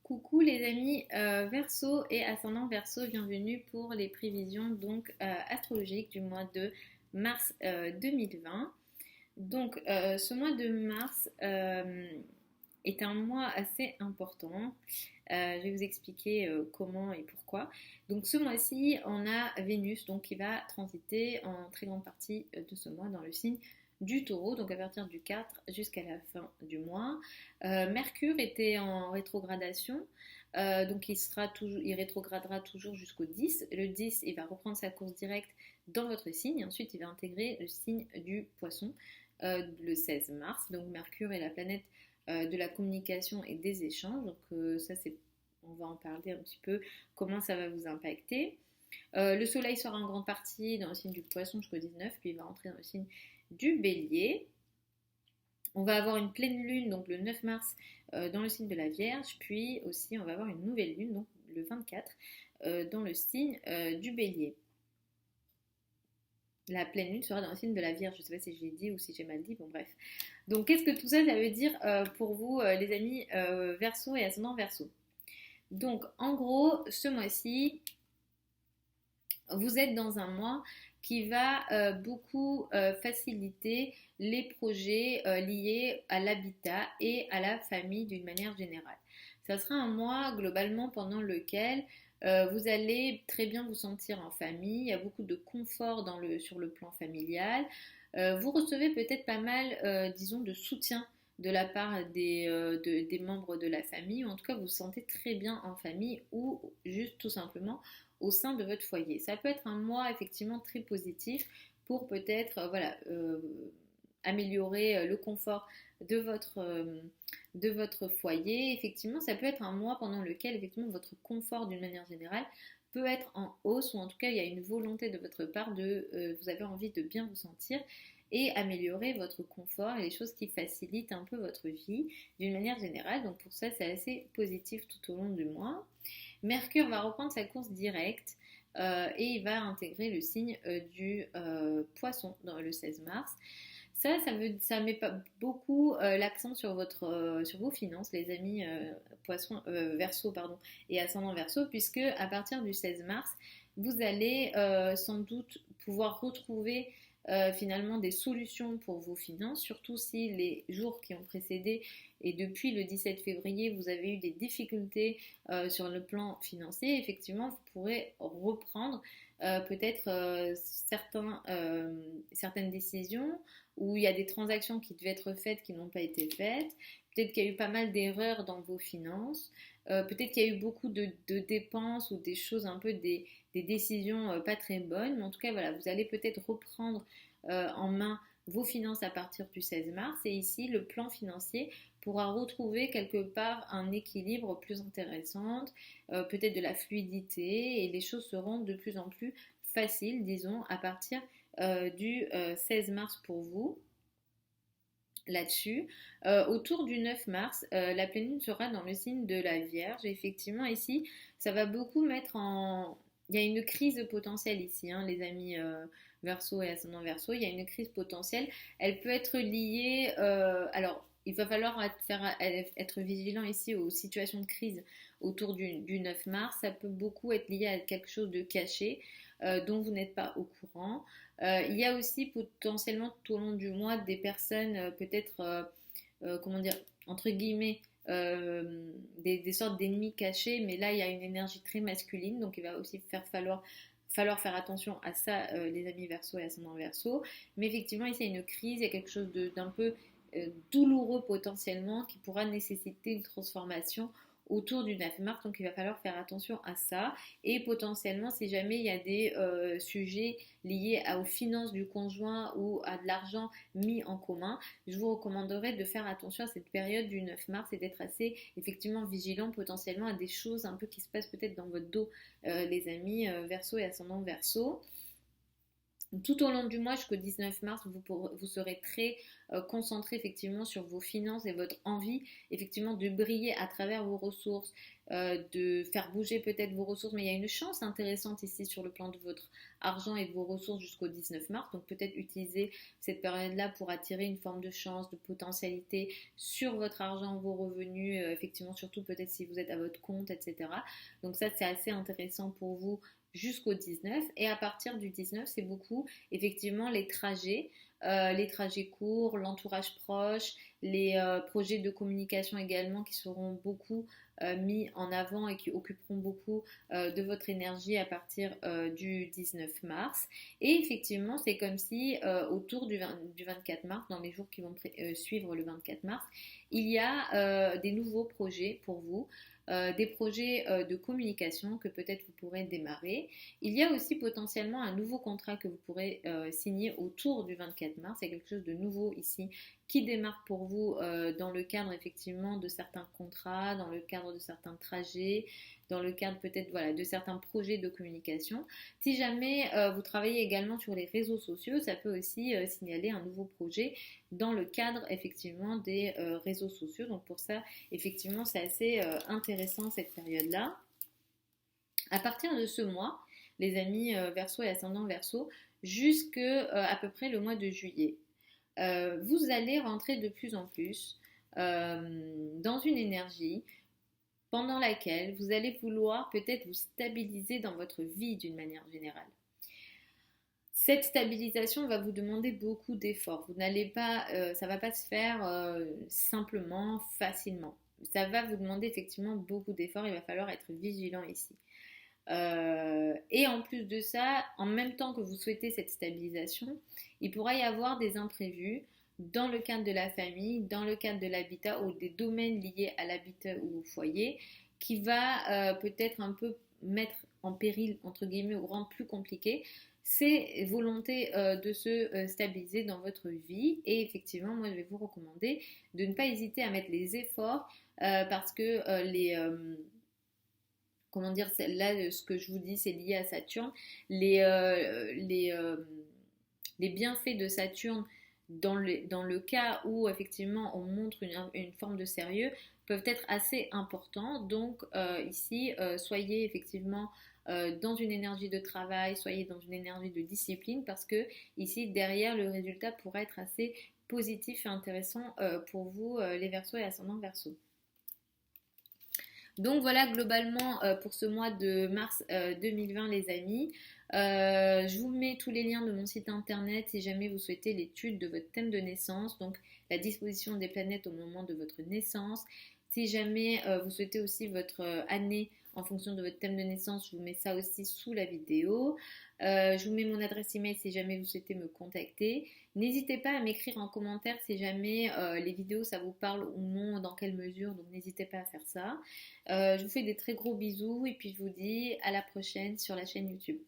Coucou les amis Verseau et ascendant Verseau, bienvenue pour les prévisions astrologiques du mois de mars 2020. Ce mois de mars est un mois assez important. Je vais vous expliquer comment et pourquoi. Donc ce mois-ci, on a Vénus qui va transiter en très grande partie de ce mois dans le signe du Taureau, donc à partir du 4 jusqu'à la fin du mois. Mercure était en rétrogradation, il rétrogradera toujours jusqu'au 10. Le 10, il va reprendre sa course directe dans votre signe, et ensuite il va intégrer le signe du Poisson le 16 mars. Donc Mercure est la planète de la communication et des échanges, on va en parler un petit peu, comment ça va vous impacter. Le soleil sera en grande partie dans le signe du Poisson jusqu'au 19, puis il va entrer dans le signe du Bélier. On va avoir une pleine lune donc le 9 mars dans le signe de la Vierge, puis aussi on va avoir une nouvelle lune donc le 24 dans le signe du Bélier. La pleine lune sera dans le signe de la Vierge, je ne sais pas si j'ai dit ou si j'ai mal dit, bon bref. Donc qu'est-ce que tout ça veut dire pour vous les amis Verseau et ascendant Verseau? Donc en gros ce mois-ci, vous êtes dans un mois qui va beaucoup faciliter les projets liés à l'habitat et à la famille d'une manière générale. Ça sera un mois globalement pendant lequel vous allez très bien vous sentir en famille, il y a beaucoup de confort sur le plan familial. Vous recevez peut-être pas mal, disons, de soutien de la part des membres de la famille, ou en tout cas vous vous sentez très bien en famille ou juste tout simplement au sein de votre foyer. Ça peut être un mois effectivement très positif pour peut-être améliorer le confort de votre foyer. Effectivement, ça peut être un mois pendant lequel effectivement votre confort d'une manière générale peut être en hausse, ou en tout cas il y a une volonté de votre part vous avez envie de bien vous sentir et améliorer votre confort et les choses qui facilitent un peu votre vie d'une manière générale. Donc pour ça, c'est assez positif tout au long du mois. Mercure va reprendre sa course directe et il va intégrer le signe du Poisson dans le 16 mars. Ça met pas beaucoup l'accent sur vos finances, les amis Verseau et ascendant Verseau, puisque à partir du 16 mars, vous allez sans doute pouvoir retrouver finalement des solutions pour vos finances, surtout si les jours qui ont précédé et depuis le 17 février, vous avez eu des difficultés sur le plan financier. Effectivement, vous pourrez reprendre peut-être certaines décisions où il y a des transactions qui devaient être faites qui n'ont pas été faites. Peut-être qu'il y a eu pas mal d'erreurs dans vos finances. Peut-être qu'il y a eu beaucoup de dépenses ou des choses un peu des décisions pas très bonnes. Mais en tout cas, voilà, vous allez peut-être reprendre en main vos finances à partir du 16 mars. Et ici, le plan financier pourra retrouver quelque part un équilibre plus intéressant, peut-être de la fluidité, et les choses seront de plus en plus faciles, disons, à partir du 16 mars pour vous là-dessus. Autour du 9 mars, la pleine lune sera dans le signe de la Vierge. Et effectivement, ici, ça va beaucoup mettre en... Il y a une crise potentielle ici, hein, les amis Verseau et ascendant Verseau. Il y a une crise potentielle. Elle peut être liée... alors, il va falloir être vigilant ici aux situations de crise autour du 9 mars. Ça peut beaucoup être lié à quelque chose de caché dont vous n'êtes pas au courant. Il y a aussi potentiellement tout au long du mois des personnes peut-être, comment dire, entre guillemets, des sortes d'ennemis cachés, mais là il y a une énergie très masculine, donc il va aussi falloir faire attention à ça, les amis Verseau et ascendant Verseau. Mais effectivement, ici il y a une crise, il y a quelque chose d'un peu douloureux potentiellement qui pourra nécessiter une transformation autour du 9 mars, donc il va falloir faire attention à ça. Et potentiellement, si jamais il y a des sujets liés aux finances du conjoint ou à de l'argent mis en commun, je vous recommanderais de faire attention à cette période du 9 mars et d'être assez effectivement vigilant potentiellement à des choses un peu qui se passent peut-être dans votre dos, les amis Verseau et ascendant Verseau. Tout au long du mois jusqu'au 19 mars, vous serez très concentrer effectivement sur vos finances et votre envie effectivement de briller à travers vos ressources, de faire bouger peut-être vos ressources, mais il y a une chance intéressante ici sur le plan de votre argent et de vos ressources jusqu'au 19 mars, donc peut-être utiliser cette période-là pour attirer une forme de chance, de potentialité sur votre argent, vos revenus, effectivement surtout peut-être si vous êtes à votre compte, etc. Donc ça c'est assez intéressant pour vous jusqu'au 19 et à partir du 19 c'est beaucoup effectivement les trajets courts, l'entourage proche, les projets de communication également qui seront beaucoup mis en avant et qui occuperont beaucoup de votre énergie à partir du 19 mars. Et effectivement, c'est comme si autour du 24 mars, dans les jours qui vont suivre le 24 mars, il y a des nouveaux projets pour vous. Des projets de communication que peut-être vous pourrez démarrer. Il y a aussi potentiellement un nouveau contrat que vous pourrez signer autour du 24 mars. Il y a quelque chose de nouveau ici qui démarre pour vous dans le cadre effectivement de certains contrats, dans le cadre de certains trajets, dans le cadre peut-être voilà, de certains projets de communication. Si jamais vous travaillez également sur les réseaux sociaux, ça peut aussi signaler un nouveau projet dans le cadre effectivement des réseaux sociaux. Donc pour ça, effectivement, c'est assez intéressant cette période-là. À partir de ce mois, les amis Verseau et ascendant Verseau, jusqu'à à peu près le mois de juillet, vous allez rentrer de plus en plus dans une énergie pendant laquelle vous allez vouloir peut-être vous stabiliser dans votre vie d'une manière générale. Cette stabilisation va vous demander beaucoup d'efforts. Vous n'allez pas, ça ne va pas se faire simplement, facilement. Ça va vous demander effectivement beaucoup d'efforts. Il va falloir être vigilant ici. Et en plus de ça, en même temps que vous souhaitez cette stabilisation, il pourra y avoir des imprévus dans le cadre de la famille, dans le cadre de l'habitat ou des domaines liés à l'habitat ou au foyer qui va peut-être un peu mettre en péril, entre guillemets, ou rendre plus compliqué ces volontés de se stabiliser dans votre vie. Et effectivement, moi, je vais vous recommander de ne pas hésiter à mettre les efforts parce que comment dire, là, ce que je vous dis, c'est lié à Saturne. Les, les bienfaits de Saturne, dans le cas où effectivement on montre une forme de sérieux, peuvent être assez importants. Donc ici, soyez effectivement dans une énergie de travail, soyez dans une énergie de discipline, parce que ici, derrière, le résultat pourrait être assez positif et intéressant pour vous, les Verseaux et ascendants Verseaux. Donc voilà globalement pour ce mois de mars 2020 les amis. Je vous mets tous les liens de mon site internet si jamais vous souhaitez l'étude de votre thème de naissance, donc la disposition des planètes au moment de votre naissance. Si jamais vous souhaitez aussi votre année en fonction de votre thème de naissance, je vous mets ça aussi sous la vidéo. Je vous mets mon adresse email si jamais vous souhaitez me contacter. N'hésitez pas à m'écrire en commentaire si jamais les vidéos ça vous parle ou non, dans quelle mesure, donc n'hésitez pas à faire ça. Je vous fais des très gros bisous et puis je vous dis à la prochaine sur la chaîne YouTube.